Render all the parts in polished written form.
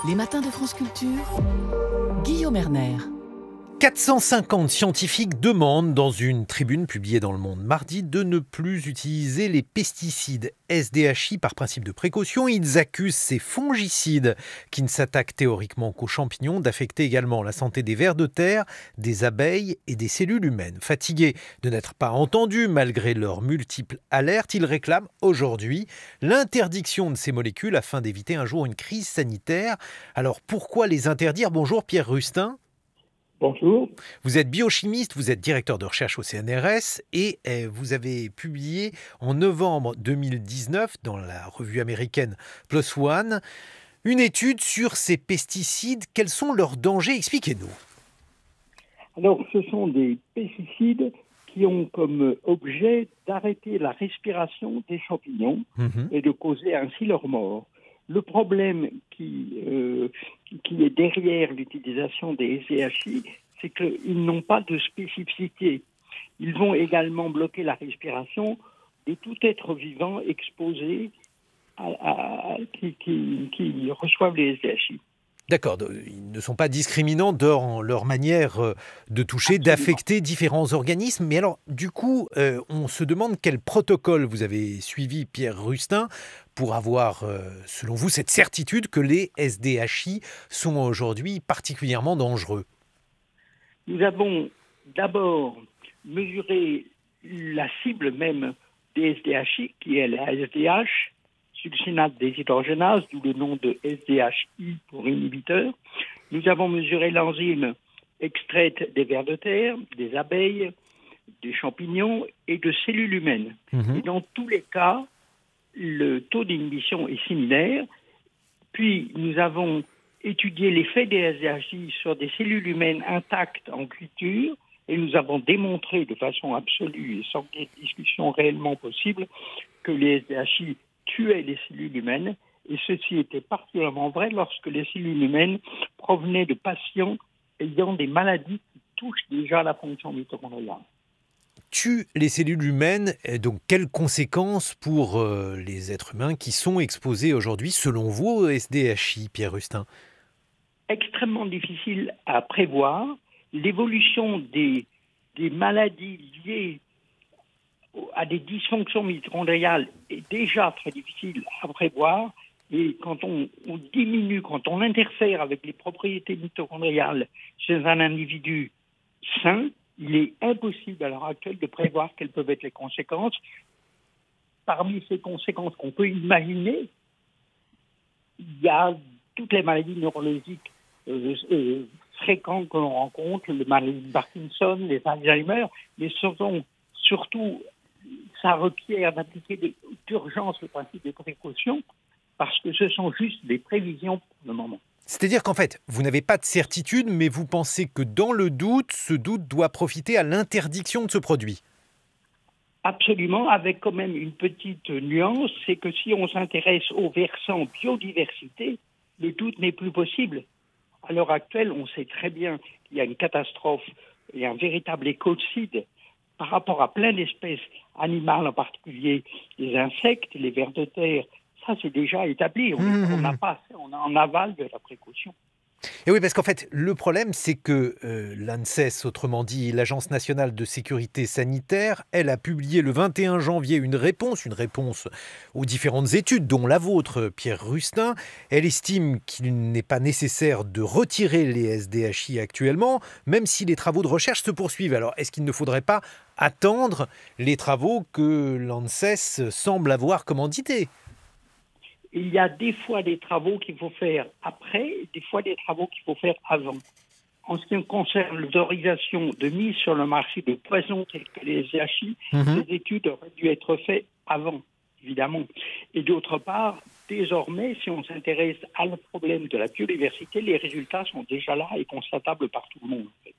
Les matins de France Culture, Guillaume Erner. 450 scientifiques demandent dans une tribune publiée dans Le Monde mardi de ne plus utiliser les pesticides SDHI par principe de précaution. Ils accusent ces fongicides qui ne s'attaquent théoriquement qu'aux champignons d'affecter également la santé des vers de terre, des abeilles et des cellules humaines. Fatigués de n'être pas entendus malgré leurs multiples alertes, ils réclament aujourd'hui l'interdiction de ces molécules afin d'éviter un jour une crise sanitaire. Alors pourquoi les interdire ? Bonjour Pierre Rustin. Bonjour. Vous êtes biochimiste, vous êtes directeur de recherche au CNRS et vous avez publié en novembre 2019 dans la revue américaine PLOS ONE une étude sur ces pesticides. Quels sont leurs dangers ? Expliquez-nous. Alors, ce sont des pesticides qui ont comme objet d'arrêter la respiration des champignons et de causer ainsi leur mort. Le problème qui est derrière l'utilisation des SDHI, c'est qu'ils n'ont pas de spécificité. Ils vont également bloquer la respiration de tout être vivant exposé qui reçoivent les SDHI. D'accord, ils ne sont pas discriminants dans leur manière de toucher, Absolument. D'affecter différents organismes. Mais alors, du coup, on se demande quel protocole vous avez suivi, Pierre Rustin, pour avoir, selon vous, cette certitude que les SDHI sont aujourd'hui particulièrement dangereux. Nous avons d'abord mesuré la cible même des SDHI, qui est la SDH, succinate déshydrogénase, d'où le nom de SDHI pour inhibiteur. Nous avons mesuré l'enzyme extraite des vers de terre, des abeilles, des champignons et de cellules humaines. Et dans tous les cas, le taux d'inhibition est similaire. Puis, nous avons étudié l'effet des SDHI sur des cellules humaines intactes en culture et nous avons démontré de façon absolue et sans qu'il y ait de discussion réellement possible que les SDHI tuaient les cellules humaines, et ceci était particulièrement vrai lorsque les cellules humaines provenaient de patients ayant des maladies qui touchent déjà la fonction mitochondriale. Tue les cellules humaines, et donc quelles conséquences pour les êtres humains qui sont exposés aujourd'hui, selon vous, au SDHI, Pierre Rustin ? Extrêmement difficile à prévoir. L'évolution des maladies liées à des dysfonctions mitochondriales est déjà très difficile à prévoir. Et quand on diminue, quand on interfère avec les propriétés mitochondriales chez un individu sain, il est impossible à l'heure actuelle de prévoir quelles peuvent être les conséquences. Parmi ces conséquences qu'on peut imaginer, il y a toutes les maladies neurologiques fréquentes que l'on rencontre, les maladies de Parkinson, les Alzheimer, mais surtout, ça requiert d'appliquer d'urgence le principe des précautions, parce que ce sont juste des prévisions pour le moment. C'est-à-dire qu'en fait, vous n'avez pas de certitude, mais vous pensez que dans le doute, ce doute doit profiter à l'interdiction de ce produit. Absolument, avec quand même une petite nuance, c'est que si on s'intéresse au versant biodiversité, le doute n'est plus possible. À l'heure actuelle, on sait très bien qu'il y a une catastrophe et un véritable écocide par rapport à plein d'espèces animales, en particulier les insectes, les vers de terre. Ça, c'est déjà établi. On a en aval de la précaution. Et oui, parce qu'en fait, le problème, c'est que l'ANSES, autrement dit l'Agence nationale de sécurité sanitaire, elle a publié le 21 janvier une réponse aux différentes études, dont la vôtre, Pierre Rustin. Elle estime qu'il n'est pas nécessaire de retirer les SDHI actuellement, même si les travaux de recherche se poursuivent. Alors, est-ce qu'il ne faudrait pas attendre les travaux que l'ANSES semble avoir commandités ? Il y a des fois des travaux qu'il faut faire après et des fois des travaux qu'il faut faire avant. En ce qui concerne l'autorisation de mise sur le marché de poisons tels que les SDHI, ces études auraient dû être faites avant, évidemment. Et d'autre part, désormais, si on s'intéresse à le problème de la biodiversité, les résultats sont déjà là et constatables par tout le monde, en fait.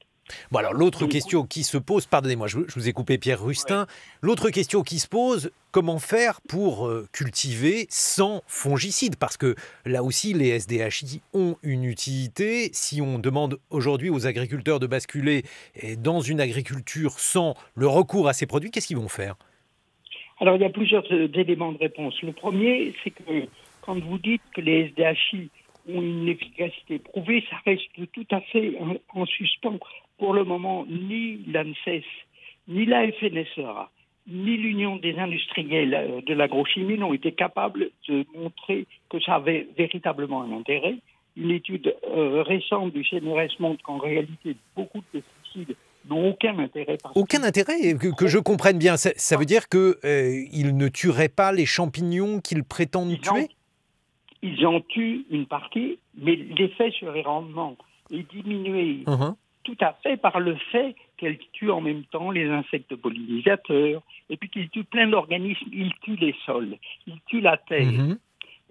Bon, alors l'autre question qui se pose, pardonnez-moi, je vous ai coupé Pierre Rustin, l'autre question qui se pose, comment faire pour cultiver sans fongicides ? Parce que là aussi, les SDHI ont une utilité. Si on demande aujourd'hui aux agriculteurs de basculer dans une agriculture sans le recours à ces produits, qu'est-ce qu'ils vont faire ? Alors, il y a plusieurs éléments de réponse. Le premier, c'est que quand vous dites que les SDHI ont une efficacité prouvée, ça reste tout à fait en suspens. Pour le moment, ni l'ANSES, ni la FNSEA, ni l'Union des industriels de l'agrochimie n'ont été capables de montrer que ça avait véritablement un intérêt. Une étude récente du CNRS montre qu'en réalité, beaucoup de pesticides n'ont aucun intérêt. Aucun intérêt, que je comprenne bien. Ça veut dire qu'ils ne tueraient pas les champignons qu'ils prétendent tuer? Ils en tuent une partie, mais l'effet sur les rendements est diminué tout à fait par le fait qu'elles tuent en même temps les insectes pollinisateurs, et puis qu'ils tuent plein d'organismes. Ils tuent les sols, ils tuent la terre.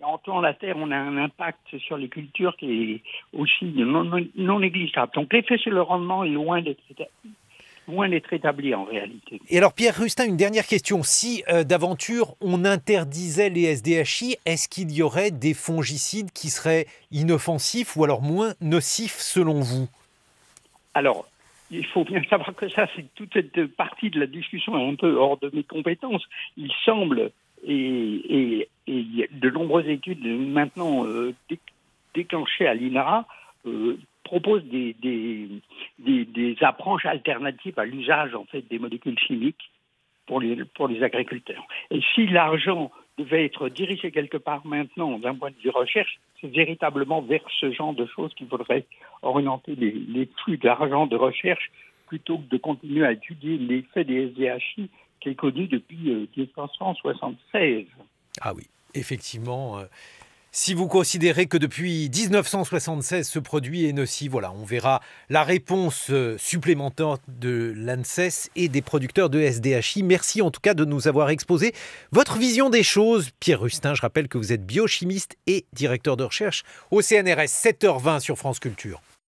Et en tuant la terre, on a un impact sur les cultures qui est aussi non négligeable. Donc l'effet sur le rendement est loin d'être établi en réalité. Et alors Pierre Rustin, une dernière question. Si d'aventure on interdisait les SDHI, est-ce qu'il y aurait des fongicides qui seraient inoffensifs ou alors moins nocifs selon vous? Alors, il faut bien savoir que ça, c'est toute cette partie de la discussion est un peu hors de mes compétences. Il semble, et de nombreuses études maintenant déclenchées à l'INRA proposent des approches alternatives à l'usage en fait des molécules chimiques pour les agriculteurs. Et si l'argent devait être dirigé quelque part maintenant d'un point de vue recherche, c'est véritablement vers ce genre de choses qu'il faudrait orienter les flux d'argent de recherche plutôt que de continuer à étudier l'effet des SDHI qui est connu depuis 1976. Ah oui, effectivement. Si vous considérez que depuis 1976, ce produit est nocif, voilà, on verra la réponse supplémentaire de l'ANSES et des producteurs de SDHI. Merci en tout cas de nous avoir exposé votre vision des choses. Pierre Rustin, je rappelle que vous êtes biochimiste et directeur de recherche au CNRS, 7h20 sur France Culture.